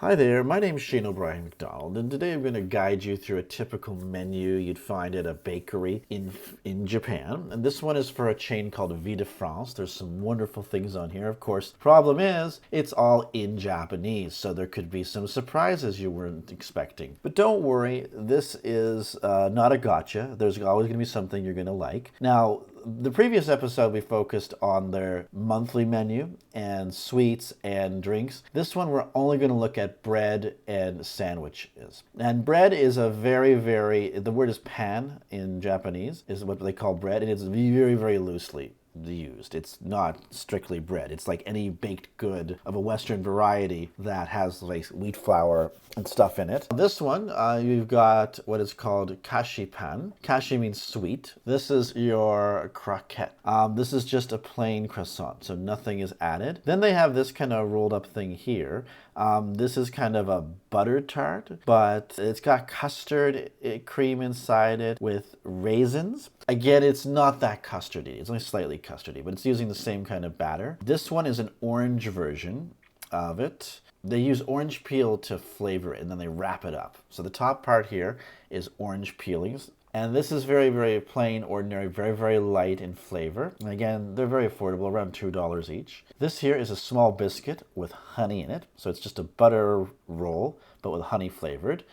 Hi there, my name is Shane O'Brien McDonald, and today I'm going to guide you through a typical menu you'd find at a bakery in Japan. And this one is for a chain called Vie de France. There's some wonderful things on here. Of course, the problem is it's all in Japanese, so there could be some surprises you weren't expecting. But don't worry, this is not a gotcha. There's always going to be something you're going to like. Now, the previous episode we focused on their monthly menu and sweets and drinks. This one we're only going to look at bread and sandwiches. And bread is the word is pan in Japanese, is what they call bread, and it's very, very loosely used. It's not strictly bread. It's like any baked good of a Western variety that has like wheat flour and stuff in it. This one, you've got what is called kashi pan. Kashi means sweet. This is your croquette. This is just a plain croissant, so nothing is added. Then they have this kind of rolled up thing here. This is kind of a butter tart, but it's got custard cream inside it with raisins. Again, it's not that custardy. It's only slightly custardy, but it's using the same kind of batter. This one is an orange version of it. They use orange peel to flavor it, and then they wrap it up. So the top part here is orange peelings. And this is very, very plain, ordinary, very, very light in flavor. And again, they're very affordable, around $2 each. This here is a small biscuit with honey in it. So it's just a butter roll, but with honey flavored.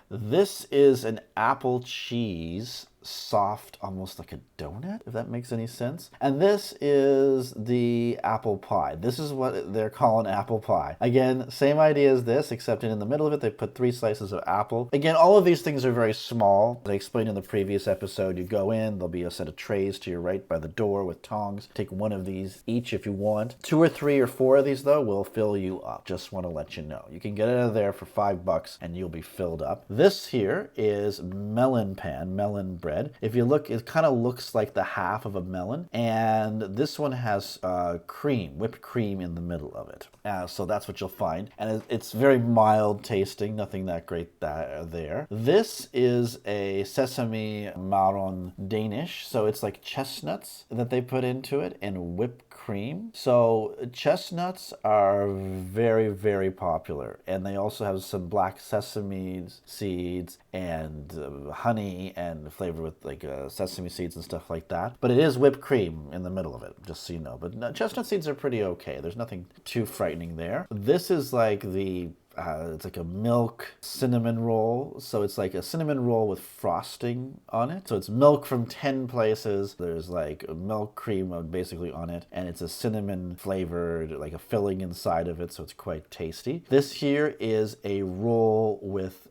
This is an apple cheese, soft, almost like a donut, if that makes any sense. And this is the apple pie. This is what they're calling apple pie. Again, same idea as this, except in the middle of it, they put 3 slices of apple. Again, all of these things are very small. As I explained in the previous episode, you go in, there'll be a set of trays to your right by the door with tongs. Take one of these each if you want. 2 or 3 or 4 of these, though, will fill you up. Just want to let you know. You can get it out of there for $5 and you'll be filled up. This here is melon pan, melon bread. If you look, it kind of looks like the half of a melon, and this one has cream, whipped cream in the middle of it. So that's what you'll find, and it's very mild tasting, nothing that great there. This is a Sesame Maron Danish, so it's like chestnuts that they put into it and whipped cream. So chestnuts are very, very popular, and they also have some black sesame seeds and honey and flavored with like sesame seeds and stuff like that. But it is whipped cream in the middle of it, just so you know. But no, chestnut seeds are pretty okay. There's nothing too frightening there. This is like it's like a milk cinnamon roll. So it's like a cinnamon roll with frosting on it. So it's milk from 10 places. There's like milk cream basically on it. And it's a cinnamon flavored, like a filling inside of it. So it's quite tasty. This here is a roll with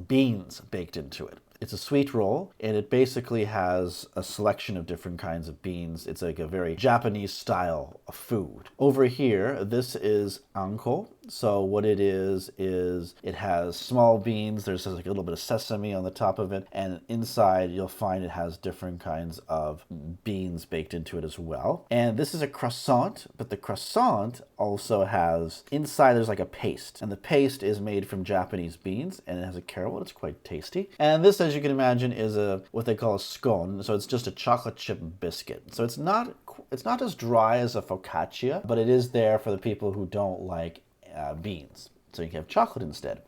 beans baked into it. It's a sweet roll, and it basically has a selection of different kinds of beans. It's like a very Japanese style of food. Over here, this is anko. So what it is it has small beans. There's like a little bit of sesame on the top of it, and inside you'll find it has different kinds of beans baked into it as well. And this is a croissant, but the croissant also has, inside there's like a paste, and the paste is made from Japanese beans, and it has a caramel. It's quite tasty. And this, as you can imagine, is what they call a scone. So it's just a chocolate chip biscuit. So it's not as dry as a focaccia, but it is there for the people who don't like beans. So you can have chocolate instead.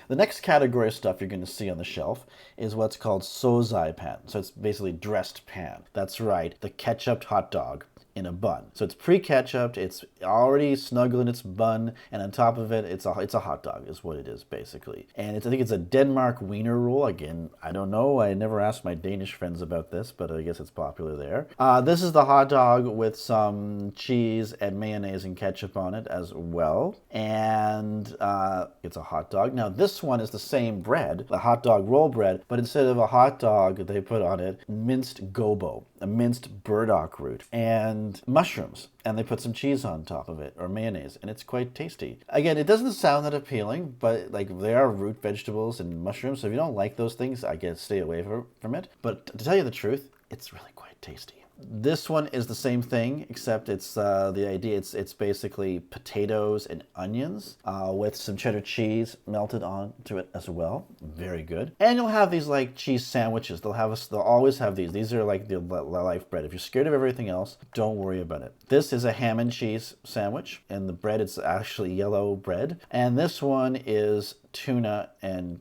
The next category of stuff you're going to see on the shelf is what's called sozai pan. So it's basically dressed pan. That's right, the ketchup hot dog in a bun. So it's pre-ketchuped, it's already snuggled in its bun, and on top of it, it's a hot dog is what it is basically. And I think it's a Denmark wiener roll. Again, I don't know, I never asked my Danish friends about this, but I guess it's popular there. This is the hot dog with some cheese and mayonnaise and ketchup on it as well. And it's a hot dog. Now this one is the same bread, the hot dog roll bread, but instead of a hot dog, they put on it minced gobo, a minced burdock root, and mushrooms, and they put some cheese on top of it, or mayonnaise, and it's quite tasty. Again, it doesn't sound that appealing, but like they are root vegetables and mushrooms, so if you don't like those things, I guess stay away from it. But to tell you the truth, it's really quite tasty. This one is the same thing, except it's the idea. It's basically potatoes and onions with some cheddar cheese melted onto it as well. Very good. And you'll have these like cheese sandwiches. They'll always have these. These are like the life bread. If you're scared of everything else, don't worry about it. This is a ham and cheese sandwich, and the bread is actually yellow bread. And this one is tuna and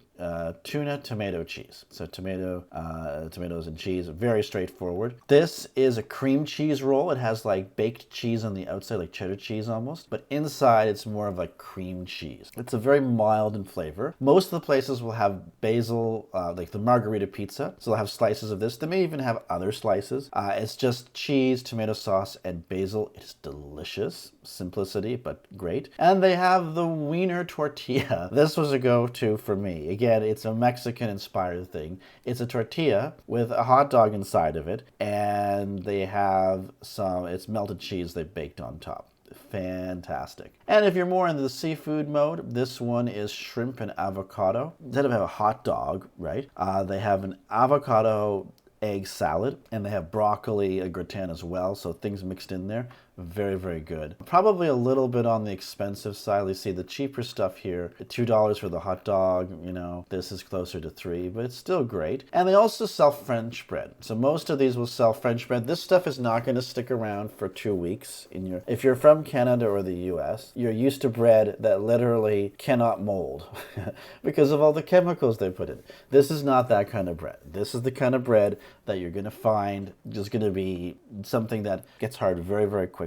tuna tomato cheese. So tomatoes and cheese, very straightforward. This is a cream cheese roll. It has like baked cheese on the outside, like cheddar cheese almost, but inside it's more of like cream cheese. It's a very mild in flavor. Most of the places will have basil, like the margarita pizza. So they'll have slices of this. They may even have other slices. It's just cheese, tomato sauce, and basil. It is delicious. Simplicity, but great. And they have the wiener tortilla. This was a go-to for me. Again, it's a Mexican-inspired thing. It's a tortilla with a hot dog inside of it, and they have it's melted cheese they baked on top. Fantastic. And if you're more into the seafood mode, this one is shrimp and avocado. Instead of a hot dog, right, they have an avocado egg salad, and they have broccoli, a gratin as well, so things mixed in there. Very, very good. Probably a little bit on the expensive side. You see the cheaper stuff here, $2 for the hot dog, you know, this is closer to $3, but it's still great. And they also sell French bread. So most of these will sell French bread. This stuff is not going to stick around for 2 weeks. If you're from Canada or the US, you're used to bread that literally cannot mold because of all the chemicals they put in. This is not that kind of bread. This is the kind of bread that you're going to find just going to be something that gets hard very, very quickly.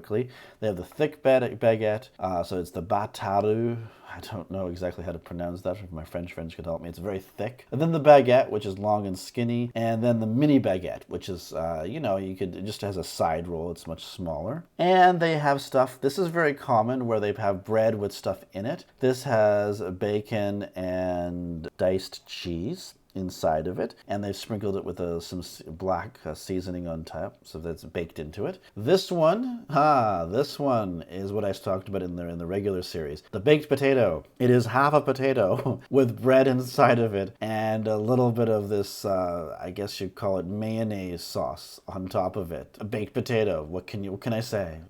They have the thick baguette, so it's the bataru. I don't know exactly how to pronounce that. If my French friends could help me. It's very thick. And then the baguette, which is long and skinny, and then the mini baguette, which is, it just has a side roll. It's much smaller. And they have stuff. This is very common where they have bread with stuff in it. This has bacon and diced cheese inside of it, and they've sprinkled it with some black seasoning on top, so that's baked into it. This one is what I talked about in the regular series. The baked potato. It is half a potato with bread inside of it and a little bit of this, I guess you'd call it mayonnaise sauce on top of it. A baked potato. What can I say?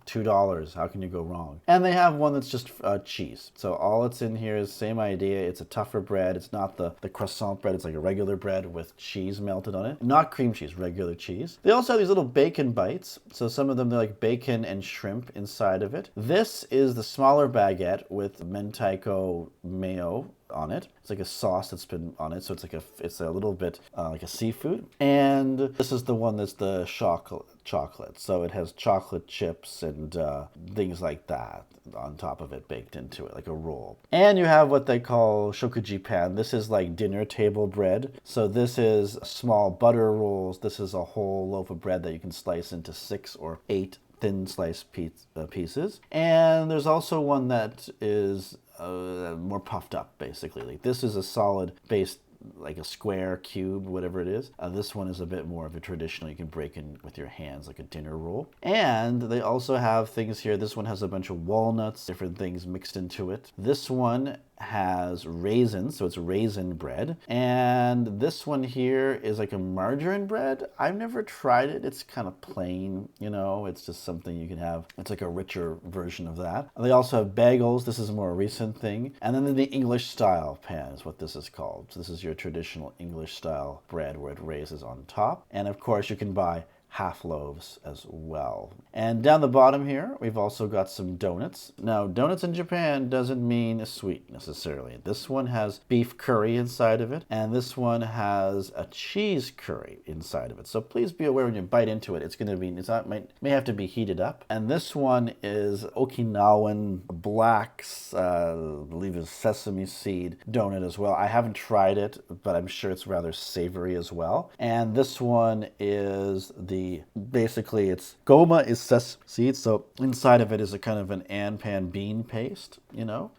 $2. How can you go wrong? And they have one that's just cheese. So all it's in here is same idea. It's a tougher bread. It's not the croissant bread. It's like a regular bread with cheese melted on it. Not cream cheese, regular cheese. They also have these little bacon bites. So some of them, they're like bacon and shrimp inside of it. This is the smaller baguette with mentaiko mayo on it. It's like a sauce that's been on it, so it's a little bit like a seafood. And this is the one that's the chocolate. So it has chocolate chips and things like that on top of it, baked into it like a roll. And you have what they call shokuji pan. This is like dinner table bread. So this is small butter rolls. This is a whole loaf of bread that you can slice into 6 or 8 thin sliced pieces. And there's also one that is more puffed up, basically. Like this is a solid base, like a square, cube, whatever it is. This one is a bit more of a traditional, you can break in with your hands like a dinner roll. And they also have things here. This one has a bunch of walnuts, different things mixed into it. This one has raisins, so it's raisin bread. And this one here is like a margarine bread. I've never tried it. It's kind of plain, it's just something you can have. It's like a richer version of that. They also have bagels. This is a more recent thing. And then the English style pan is what this is called. So this is your traditional English style bread where it raises on top. And of course you can buy half loaves as well. And down the bottom here, we've also got some donuts. Now, donuts in Japan doesn't mean sweet necessarily. This one has beef curry inside of it, and this one has a cheese curry inside of it. So please be aware when you bite into it, may have to be heated up. And this one is Okinawan black, I believe it's sesame seed donut as well. I haven't tried it, but I'm sure it's rather savory as well. And this one is basically it's goma is sesame seeds, so inside of it is a kind of an anpan bean paste,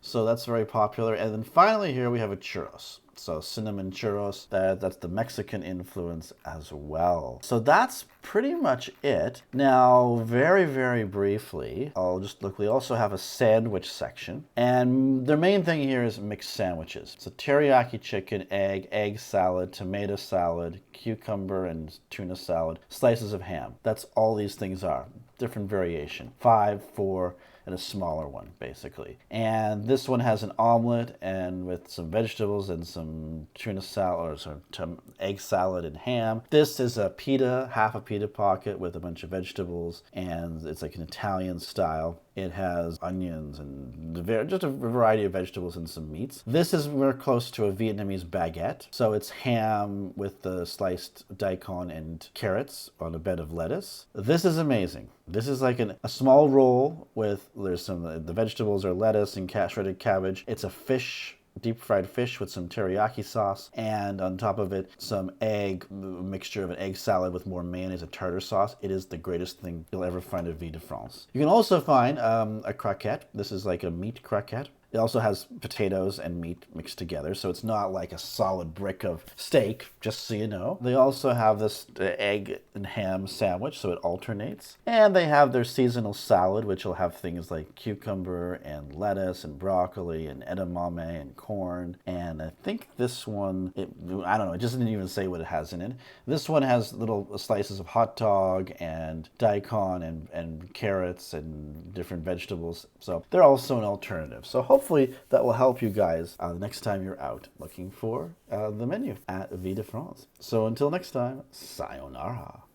so that's very popular. And then finally here we have a churros. So cinnamon churros, that's the Mexican influence as well. So that's pretty much it. Now, very, very briefly, I'll just look. We also have a sandwich section. And the main thing here is mixed sandwiches. So teriyaki chicken, egg salad, tomato salad, cucumber and tuna salad, slices of ham. That's all these things are. Different variation. 5, 4, and a smaller one, basically. And this one has an omelet and with some vegetables and some tuna salad, or some egg salad and ham. This is a pita, half a pita pocket with a bunch of vegetables, and it's like an Italian style. It has onions and just a variety of vegetables and some meats. This is more close to a Vietnamese baguette. So it's ham with the sliced daikon and carrots on a bed of lettuce. This is amazing. This is like a small roll with, the vegetables are lettuce and shredded cabbage. It's a fish, deep fried fish with some teriyaki sauce, and on top of it, some mixture of an egg salad with more mayonnaise and tartar sauce. It is the greatest thing you'll ever find at Vie de France. You can also find a croquette. This is like a meat croquette. It also has potatoes and meat mixed together, so it's not like a solid brick of steak, just so you know. They also have this egg and ham sandwich, so it alternates. And they have their seasonal salad, which will have things like cucumber and lettuce and broccoli and edamame and corn. And I think this one, I don't know, it just didn't even say what it has in it. This one has little slices of hot dog and daikon and carrots and different vegetables. So they're also an alternative. So hopefully that will help you guys the next time you're out looking for the menu at Vie de France. So until next time, sayonara.